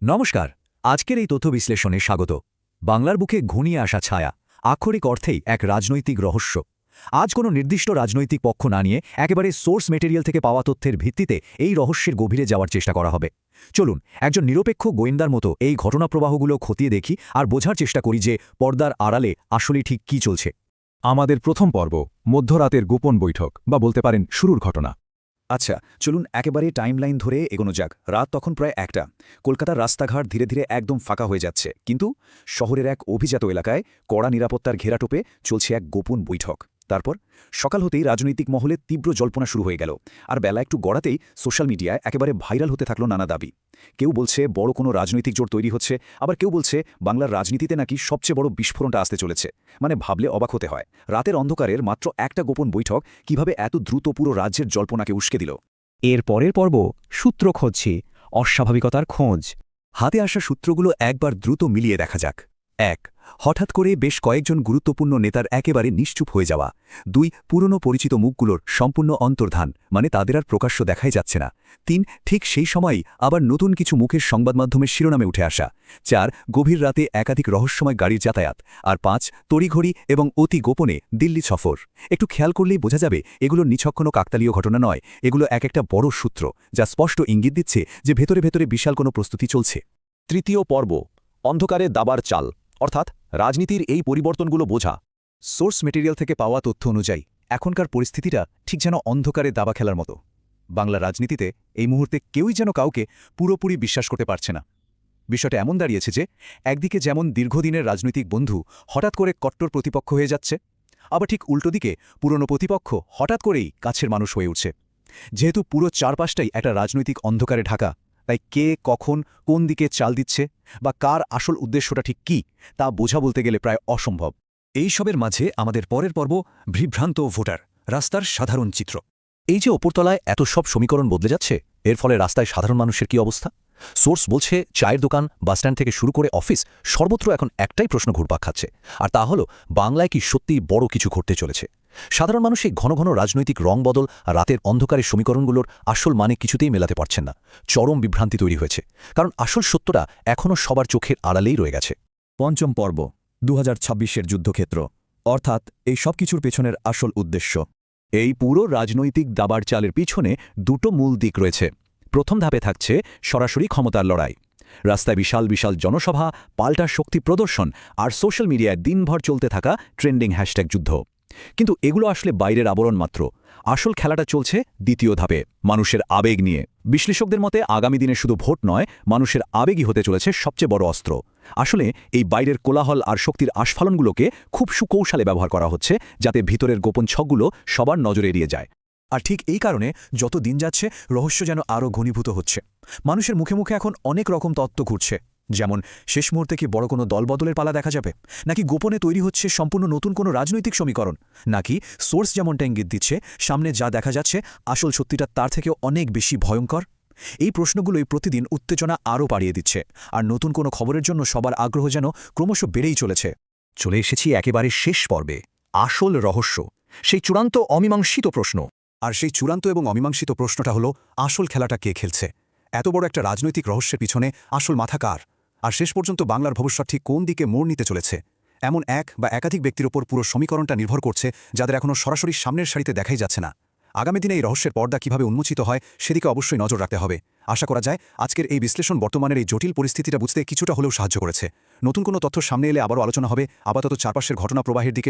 নমস্কার। আজকের এই তথ্য বিশ্লেষণে স্বাগত। বাংলার বুকে ঘনিয়ে আসা ছায়া আক্ষরিক অর্থেই এক রাজনৈতিক রহস্য। আজ কোনো নির্দিষ্ট রাজনৈতিক পক্ষ না নিয়ে একেবারে সোর্স মেটেরিয়াল থেকে পাওয়া তথ্যের ভিত্তিতে এই রহস্যের গভীরে যাওয়ার চেষ্টা করা হবে। চলুন একজন নিরপেক্ষ গোয়েন্দার মতো এই ঘটনাপ্রবাহগুলো খতিয়ে দেখি আর বোঝার চেষ্টা করি যে পর্দার আড়ালে আসলে ঠিক কী চলছে। আমাদের প্রথম পর্ব মধ্যরাতের গোপন বৈঠক বা বলতে পারেন শুরুর ঘটনা। আচ্ছা, চলুন একেবারে টাইমলাইন ধরে এগোনো যাক। রাত তখন প্রায় ১টা। কলকাতার রাস্তাঘাট ধীরে ধীরে একদম ফাঁকা হয়ে যাচ্ছে, কিন্তু শহরের এক অভিজাত এলাকায় কড়া নিরাপত্তার ঘেরাটোপে চলছে এক গোপন বৈঠক। তারপর সকাল হতেই রাজনৈতিক মহলে তীব্র জল্পনা শুরু হয়ে গেল, আর বেলা একটু গড়াতেই সোশ্যাল মিডিয়ায় একেবারে ভাইরাল হতে থাকলো নানা দাবি। কেউ বলছে বড় কোনো রাজনৈতিক জোট তৈরি হচ্ছে, আবার কেউ বলছে বাংলার রাজনীতিতে নাকি সবচেয়ে বড় বিস্ফোরণটা আসতে চলেছে। মানে ভাবলে অবাক হতে হয়, রাতের অন্ধকারের মাত্র একটা গোপন বৈঠক কিভাবে এত দ্রুত পুরো রাজ্যের জল্পনাকে উস্কে দিল। এর পরের পর্ব সূত্র খুঁজছি, অস্বাভাবিকতার খোঁজ। হাতে আসা সূত্রগুলো একবার দ্রুত মিলিয়ে দেখা যাক। ১. হঠাৎ করে বেশ কয়েকজন গুরুত্বপূর্ণ নেতার একেবারে নিশ্চুপ হয়ে যাওয়া। ২. পুরনো পরিচিত মুখগুলোর সম্পূর্ণ অন্তর্ধান, মানে তাদের আর প্রকাশ্য দেখাই যাচ্ছে না। ৩. ঠিক সেই সময়ই আবার নতুন কিছু মুখের সংবাদমাধ্যমের শিরোনামে উঠে আসা। ৪. গভীর রাতে একাধিক রহস্যময় গাড়ির যাতায়াত। আর ৫. তড়িঘড়ি এবং অতি গোপনে দিল্লি সফর। একটু খেয়াল করলেই বোঝা যাবে এগুলো নিছক কোনো কাকতালীয় ঘটনা নয়, এগুলো এক একটা বড় সূত্র যা স্পষ্ট ইঙ্গিত দিচ্ছে যে ভেতরে ভেতরে বিশাল কোনো প্রস্তুতি চলছে। তৃতীয় পর্ব, অন্ধকারে দাবার চাল, অর্থাৎ রাজনীতির এই পরিবর্তনগুলো বোঝা। সোর্স মেটেরিয়াল থেকে পাওয়া তথ্য অনুযায়ী এখনকার পরিস্থিতিটা ঠিক যেন অন্ধকারে দাবা খেলার মতো। বাংলা রাজনীতিতে এই মুহূর্তে কেউই যেন কাউকে পুরোপুরি বিশ্বাস করতে পারছে না। বিষয়টা এমন দাঁড়িয়েছে যে একদিকে যেমন দীর্ঘদিনের রাজনৈতিক বন্ধু হঠাৎ করে কট্টর প্রতিপক্ষ হয়ে যাচ্ছে, আবার ঠিক উল্টো দিকে পুরনো প্রতিপক্ষ হঠাৎ করেই কাছের মানুষ হয়ে উঠছে। যেহেতু পুরো চারপাশটাই একটা রাজনৈতিক অন্ধকারে ঢাকা, তাই কে কখন কোন দিকে চাল দিচ্ছে বা কার আসল উদ্দেশ্যটা ঠিক কী তা বোঝা বলতে গেলে প্রায় অসম্ভব। এইসবের মাঝে আমাদের পরের পর্ব বিভ্রান্ত ভোটার, রাস্তার সাধারণ চিত্র। এই যে ওপরতলায় এত সব সমীকরণ বদলে যাচ্ছে, এর ফলে রাস্তায় সাধারণ মানুষের কি অবস্থা? সোর্স বলছে চায়ের দোকান, বাসস্ট্যান্ড থেকে শুরু করে অফিস, সর্বত্র এখন একটাই প্রশ্ন ঘুরপাক খাচ্ছে, আর তা হলো বাংলায় কি সত্যিই বড় কিছু ঘটতে চলেছে? সাধারণ মানুষ এই ঘন ঘন রাজনৈতিক রং বদল আর রাতের অন্ধকারের সমীকরণগুলোর আসল মানে কিছুতেই মেলাতে পারছেন না। চরম বিভ্রান্তি তৈরি হয়েছে, কারণ আসল সত্যটা এখনও সবার চোখের আড়ালেই রয়ে গেছে। পঞ্চম পর্ব, ২০২৬-এর যুদ্ধক্ষেত্র, অর্থাৎ এই সব কিছুর পেছনের আসল উদ্দেশ্য। এই পুরো রাজনৈতিক দাবার চালের পিছনে দুটো মূল দিক রয়েছে। প্রথম ধাপে থাকছে সরাসরি ক্ষমতার লড়াই। রাস্তায় বিশাল বিশাল জনসভা, পাল্টা শক্তি প্রদর্শন আর সোশ্যাল মিডিয়ায় দিনভর চলতে থাকা ট্রেন্ডিং হ্যাশট্যাগ যুদ্ধ। কিন্তু এগুলো আসলে বাইরের আবরণ মাত্র। আসল খেলাটা চলছে দ্বিতীয় ধাপে, মানুষের আবেগ নিয়ে। বিশ্লেষকদের মতে আগামী দিনে শুধু ভোট নয়, মানুষের আবেগই হতে চলেছে সবচেয়ে বড় অস্ত্র। আসলে এই বাইরের কোলাহল আর শক্তির আস্ফালনগুলোকে খুব সুকৌশলে ব্যবহার করা হচ্ছে, যাতে ভিতরের গোপন ছকগুলো সবার নজরে এড়িয়ে যায়। আর ঠিক এই কারণে যত দিন যাচ্ছে রহস্য যেন আরও ঘনীভূত হচ্ছে। মানুষের মুখে মুখে এখন অনেক রকম তত্ত্ব ঘুরছে, যেমন শেষ মুহূর্তে কি বড় কোনো দলবদলের পালা দেখা যাবে, নাকি গোপনে তৈরি হচ্ছে সম্পূর্ণ নতুন কোনো রাজনৈতিক সমীকরণ, নাকি সোর্স যেমনটা ইঙ্গিত দিচ্ছে সামনে যা দেখা যাচ্ছে আসল সত্যিটা তার থেকেও অনেক বেশি ভয়ঙ্কর। এই প্রশ্নগুলোই প্রতিদিন উত্তেজনা আরও বাড়িয়ে দিচ্ছে, আর নতুন কোনো খবরের জন্য সবার আগ্রহ যেন ক্রমশ বেড়েই চলেছে। চলে এসেছি একেবারে শেষ পর্বে, আসল রহস্য, সেই চূড়ান্ত অমীমাংসিত প্রশ্ন। আর সেই চূড়ান্ত এবং অমীমাংসিত প্রশ্নটা হলো, আসল খেলাটা কে খেলছে? এত বড় একটা রাজনৈতিক রহস্যের পিছনে আসল মাথা কার? আর শেষ পর্যন্ত বাংলার ভবিষ্যৎ ঠিক কোন দিকে মোড় নিতে চলেছে? এমন এক বা একাধিক ব্যক্তির ওপর পুরো সমীকরণটা নির্ভর করছে, যাদের এখনও সরাসরি সামনের সারিতে দেখাই যাচ্ছে না। আগামী দিনে এই রহস্যের পর্দা কিভাবে উন্মোচিত হয় সেদিকে অবশ্যই নজর রাখতে হবে। আশা করা যায় আজকের এই বিশ্লেষণ বর্তমানের এই জটিল পরিস্থিতিটা বুঝতে কিছুটা হলেও সাহায্য করেছে। নতুন কোনো তথ্য সামনে এলে আবারও আলোচনা হবে। আপাতত চারপাশের ঘটনা প্রবাহের দিকে